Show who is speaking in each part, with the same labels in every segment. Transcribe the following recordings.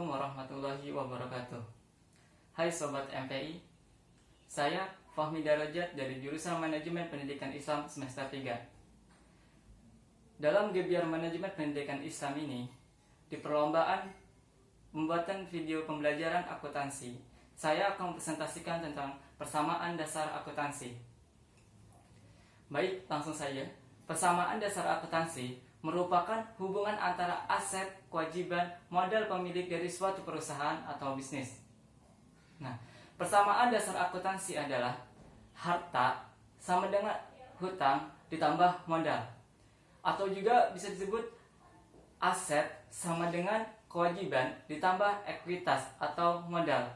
Speaker 1: Warahmatullahi wabarakatuh. Hai Sobat MPI, saya Fahmi Darajat dari jurusan Manajemen Pendidikan Islam semester 3. Dalam Gebiar Manajemen Pendidikan Islam ini, di perlombaan pembuatan video pembelajaran akuntansi, saya akan presentasikan tentang persamaan dasar akuntansi. Baik, langsung saja. Persamaan dasar akuntansi merupakan hubungan antara aset, kewajiban, modal pemilik dari suatu perusahaan atau bisnis. Nah, persamaan dasar akuntansi adalah harta sama dengan hutang ditambah modal, atau juga bisa disebut aset sama dengan kewajiban ditambah ekuitas atau modal.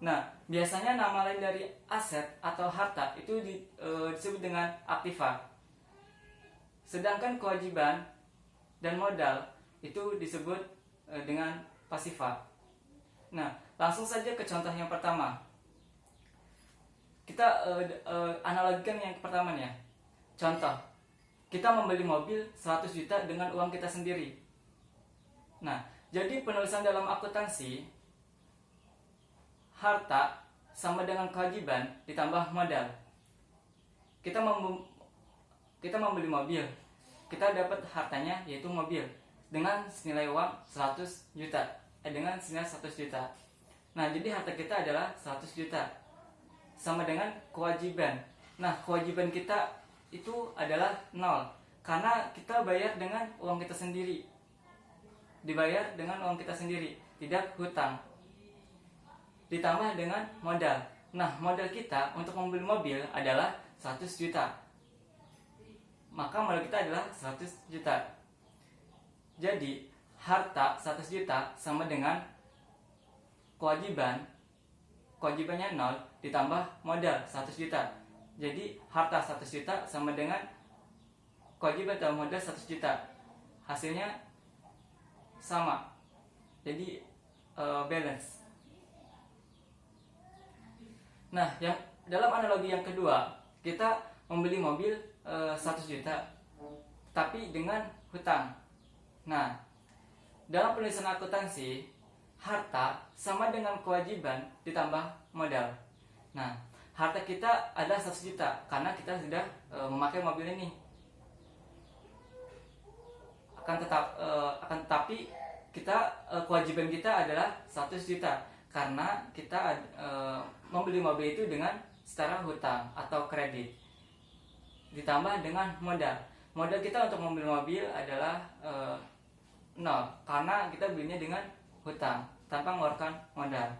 Speaker 1: Nah, biasanya nama lain dari aset atau harta itu disebut dengan aktiva. Sedangkan kewajiban dan modal itu disebut dengan pasifa. Nah, langsung saja ke contoh yang pertama. Kita analogikan yang pertama nih ya. Contoh, kita membeli mobil 100 juta dengan uang kita sendiri. Nah, jadi penulisan dalam akuntansi, harta sama dengan kewajiban ditambah modal. Kita membeli mobil, kita dapat hartanya yaitu mobil dengan senilai uang 100 juta. Dengan senilai 100 juta. Nah, jadi harta kita adalah 100 juta. Sama dengan kewajiban. Nah, kewajiban kita itu adalah 0 karena kita bayar dengan uang kita sendiri. Dibayar dengan uang kita sendiri, tidak hutang. Ditambah dengan modal. Nah, modal kita untuk membeli mobil adalah 100 juta. Maka modal kita adalah 100 juta. Jadi, harta 100 juta sama dengan kewajibannya 0 ditambah modal 100 juta. Jadi, harta 100 juta sama dengan kewajiban tambah modal 100 juta. Hasilnya sama. Jadi, balance. Nah, yang dalam analogi yang kedua, kita membeli mobil 100 juta tapi dengan hutang. Nah, dalam penulisan akuntansi, harta sama dengan kewajiban ditambah modal. Nah, harta kita adalah 100 juta karena kita sudah memakai mobil ini. Akan tetapi kita kewajiban kita adalah 100 juta karena kita membeli mobil itu dengan secara hutang atau kredit. Ditambah dengan modal. Modal kita untuk membeli mobil adalah 0 karena kita belinya dengan hutang tanpa mengeluarkan modal.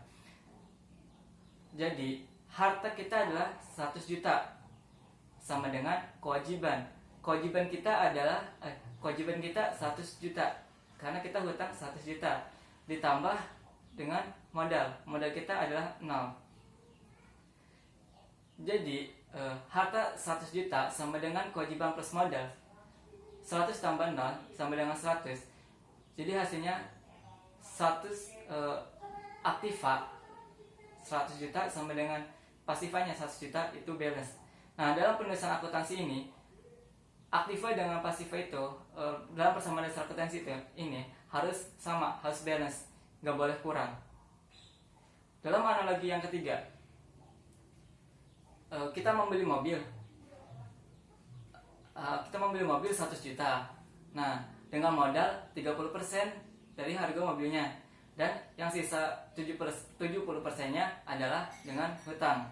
Speaker 1: Jadi, harta kita adalah 100 juta sama dengan kewajiban. Kewajiban kita 100 juta karena kita hutang 100 juta ditambah dengan modal. Modal kita adalah 0. Jadi, harta 100 juta sama dengan kewajiban plus modal 100 tambah 0 sama dengan 100. Jadi hasilnya 100 aktiva 100 juta sama dengan pasifanya 100 juta, itu balance. Nah, dalam penulisan akuntansi ini, aktiva dengan pasifa itu dalam persamaan dasar akuntansi ini harus sama, harus balance, nggak boleh kurang. Dalam analogi yang ketiga, kita membeli mobil 100 juta. Nah, dengan modal 30% dari harga mobilnya, dan yang sisa 70%-nya adalah dengan hutang.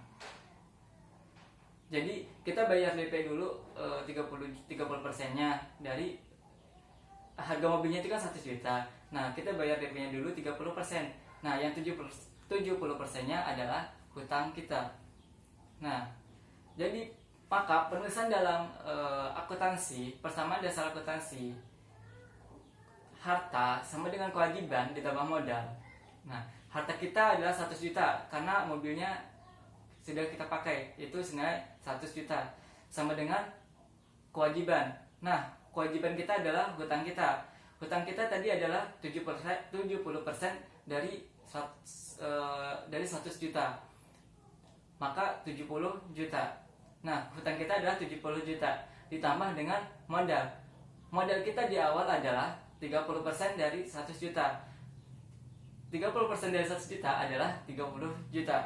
Speaker 1: Jadi kita bayar DP dulu 30%-nya dari harga mobilnya itu kan 100 juta. Nah, kita bayar DP-nya dulu 30%. Nah, yang 70%-nya adalah hutang kita. Nah, jadi maka penulisan dalam akuntansi, persamaan dasar akuntansi, harta sama dengan kewajiban ditambah modal. Nah, harta kita adalah 100 juta karena mobilnya sudah kita pakai, itu senilai 100 juta sama dengan kewajiban. Nah, kewajiban kita adalah hutang kita. Hutang kita tadi adalah 70% dari 100 juta. Maka 70 juta. Nah, hutang kita adalah 70 juta ditambah dengan modal. Modal kita di awal adalah 30% dari 100 juta. 30% dari 100 juta adalah 30 juta.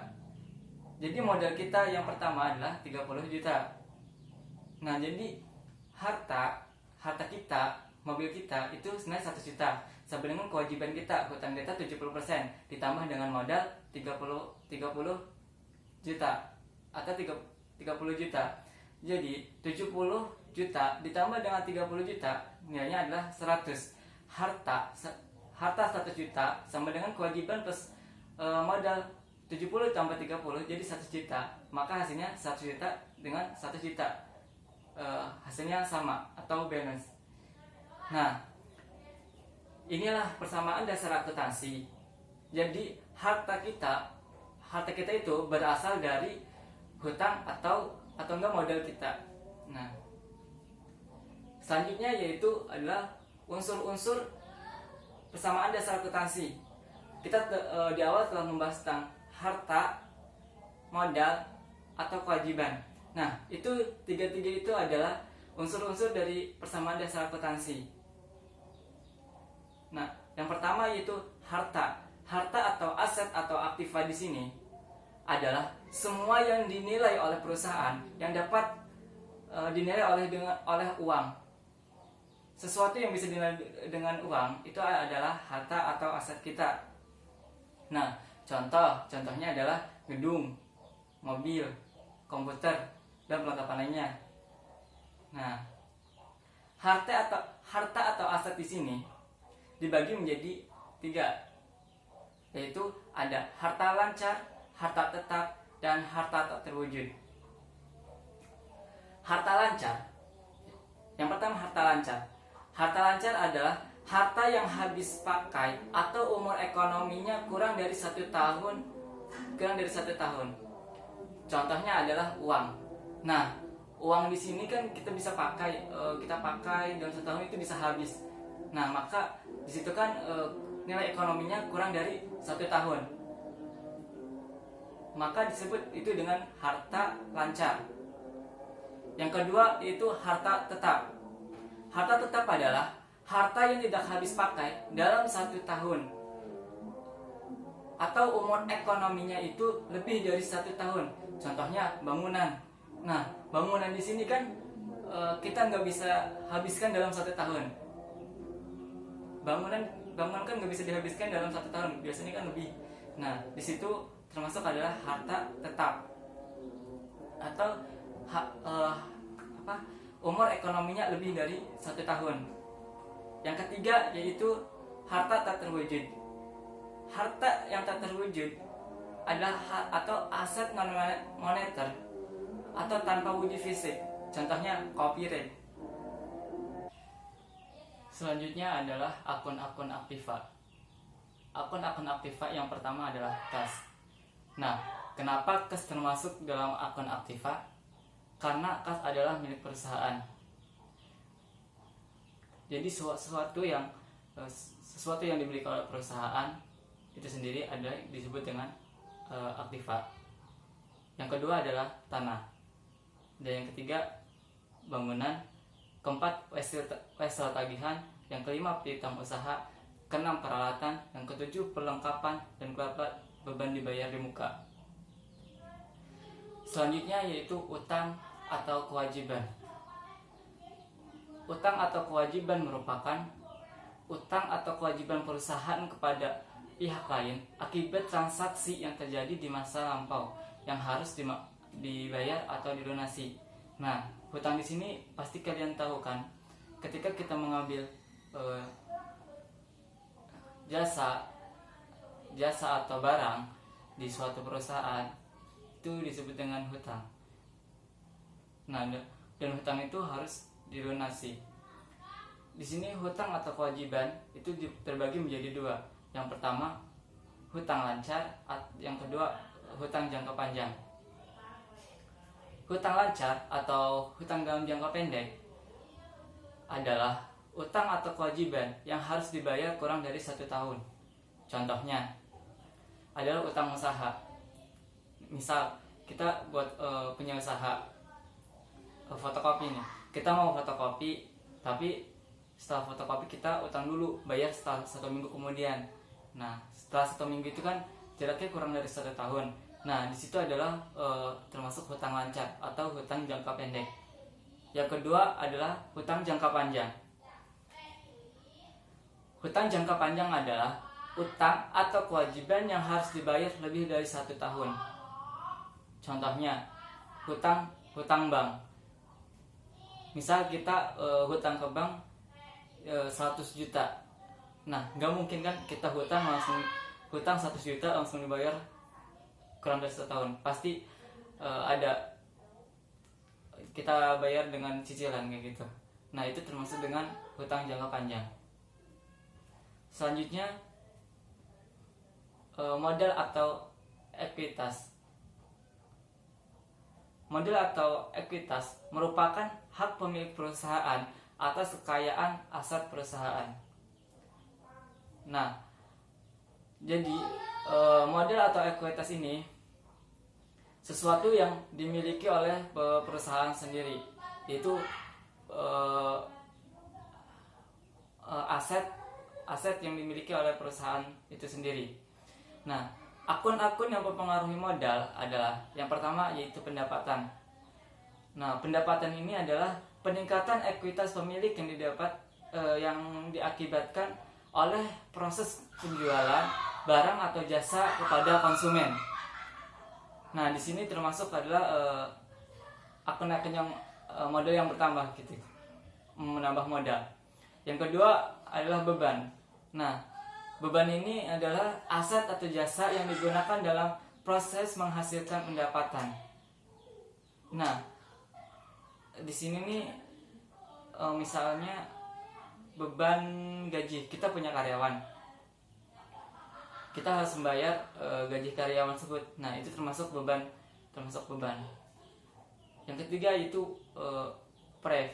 Speaker 1: Jadi modal kita yang pertama adalah 30 juta. Nah, jadi harta kita, mobil kita itu sebenarnya 100 juta. Sama dengan kewajiban kita, hutang kita 70% ditambah dengan modal 30 juta atau 30 juta. Jadi 70 juta ditambah dengan 30 juta nilainya adalah 100. Harta 100 juta sama dengan kewajiban plus modal 70 tambah 30 jadi 100 juta. Maka hasilnya 100 juta dengan 100 juta. Hasilnya sama atau balance. Nah, inilah persamaan dasar akuntansi. Jadi harta kita itu berasal dari hutang atau enggak modal kita. Nah, selanjutnya yaitu adalah unsur-unsur persamaan dasar akuntansi. Kita di awal telah membahas tentang harta, modal, atau kewajiban. Nah, itu tiga-tiga itu adalah unsur-unsur dari persamaan dasar akuntansi. Nah, yang pertama yaitu harta. Harta atau aset atau aktiva di sini adalah semua yang dinilai oleh perusahaan yang dapat dinilai oleh uang. Sesuatu yang bisa dinilai dengan uang itu adalah harta atau aset kita. Nah, contohnya adalah gedung, mobil, komputer, dan perlengkapan lainnya. Nah, harta atau aset di sini dibagi menjadi 3, yaitu ada harta lancar, harta tetap, dan harta tak terwujud. Harta lancar. Yang pertama harta lancar. Harta lancar adalah harta yang habis pakai atau umur ekonominya kurang dari 1 tahun. Contohnya adalah uang. Nah, uang di sini kan kita bisa pakai, dalam 1 tahun itu bisa habis. Nah, maka di situ kan nilai ekonominya kurang dari 1 tahun. Maka disebut itu dengan harta lancar. Yang kedua yaitu harta tetap. Harta tetap adalah harta yang tidak habis pakai dalam 1 tahun atau umur ekonominya itu lebih dari 1 tahun. Contohnya bangunan. Nah, bangunan di sini kan kita nggak bisa habiskan dalam 1 tahun. Bangunan kan nggak bisa dihabiskan dalam 1 tahun. Biasanya kan lebih. Nah, di situ termasuk adalah harta tetap atau umur ekonominya lebih dari 1 tahun. Yang ketiga yaitu harta tak terwujud. Harta yang tak terwujud adalah atau aset non moneter atau tanpa wujud fisik. Contohnya copyright. Selanjutnya adalah akun-akun aktiva. Akun-akun aktiva yang pertama adalah kas. Nah, kenapa kas termasuk dalam akun aktiva? Karena kas adalah milik perusahaan. Jadi sesuatu yang dimiliki oleh perusahaan itu sendiri ada disebut dengan aktiva. Yang kedua adalah tanah. Dan yang ketiga bangunan. Keempat wesel tagihan. Yang kelima piutang usaha. Keenam peralatan. Yang ketujuh perlengkapan. Dan keempat beban dibayar di muka. Selanjutnya yaitu utang atau kewajiban. Utang atau kewajiban merupakan utang atau kewajiban perusahaan kepada pihak lain akibat transaksi yang terjadi di masa lampau yang harus dibayar atau dilunasi. Nah, hutang di sini pasti kalian tahu kan, ketika kita mengambil jasa atau barang di suatu perusahaan itu disebut dengan hutang. Nah, dan hutang itu harus dilunasi. Di sini hutang atau kewajiban itu terbagi menjadi 2. Yang pertama hutang lancar, yang kedua hutang jangka panjang. Hutang lancar atau hutang dalam jangka pendek adalah utang atau kewajiban yang harus dibayar kurang dari 1 tahun. Contohnya adalah utang usaha. Misal kita buat punya usaha fotokopi nih. Kita mau fotokopi, tapi setelah fotokopi kita utang dulu, bayar setelah 1 minggu kemudian. Nah, setelah 1 minggu itu kan jaraknya kurang dari 1 tahun. Nah, di situ adalah termasuk hutang lancar atau hutang jangka pendek. Yang kedua adalah hutang jangka panjang. Hutang jangka panjang adalah hutang atau kewajiban yang harus dibayar lebih dari 1 tahun. Contohnya, hutang bank. Misal kita hutang ke bank 100 juta. Nah, nggak mungkin kan kita hutang 100 juta langsung dibayar kurang dari 1 tahun. Pasti ada kita bayar dengan cicilan kayak gitu. Nah, itu termasuk dengan hutang jangka panjang. Selanjutnya modal atau ekuitas. Modal atau ekuitas merupakan hak pemilik perusahaan atas kekayaan aset perusahaan. Nah, jadi modal atau ekuitas ini sesuatu yang dimiliki oleh perusahaan sendiri, yaitu aset yang dimiliki oleh perusahaan itu sendiri. Nah, akun-akun yang mempengaruhi modal adalah yang pertama yaitu pendapatan. Nah, pendapatan ini adalah peningkatan ekuitas pemilik yang diakibatkan oleh proses penjualan barang atau jasa kepada konsumen. Nah, di sini termasuk adalah akun-akun yang modal yang bertambah gitu, menambah modal. Yang kedua adalah beban. Nah, beban ini adalah aset atau jasa yang digunakan dalam proses menghasilkan pendapatan. Nah, di sini nih misalnya beban gaji, kita punya karyawan, kita harus membayar gaji karyawan tersebut. Nah, itu termasuk beban. Yang ketiga itu PREV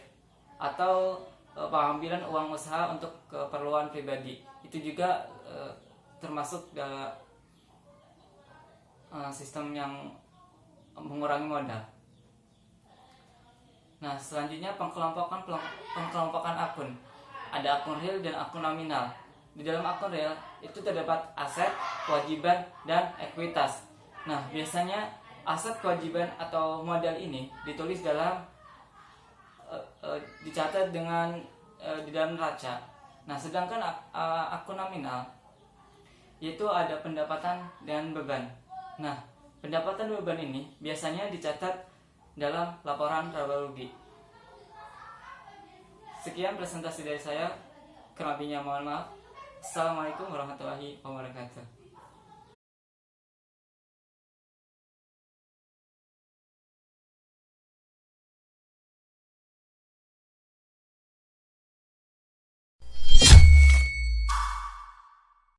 Speaker 1: atau pengambilan uang usaha untuk keperluan pribadi. Itu juga termasuk dalam sistem yang mengurangi modal. Nah, selanjutnya pengkelompokan akun. Ada akun real dan akun nominal. Di dalam akun real itu terdapat aset, kewajiban, dan ekuitas. Nah, biasanya aset, kewajiban, atau modal ini ditulis dalam dicatat dengan di dalam neraca. Nah, sedangkan akun nominal yaitu ada pendapatan dan beban. Nah, pendapatan dan beban ini biasanya dicatat dalam laporan laba rugi. Sekian presentasi dari saya. Kurang lebihnya mohon maaf. Assalamualaikum warahmatullahi wabarakatuh.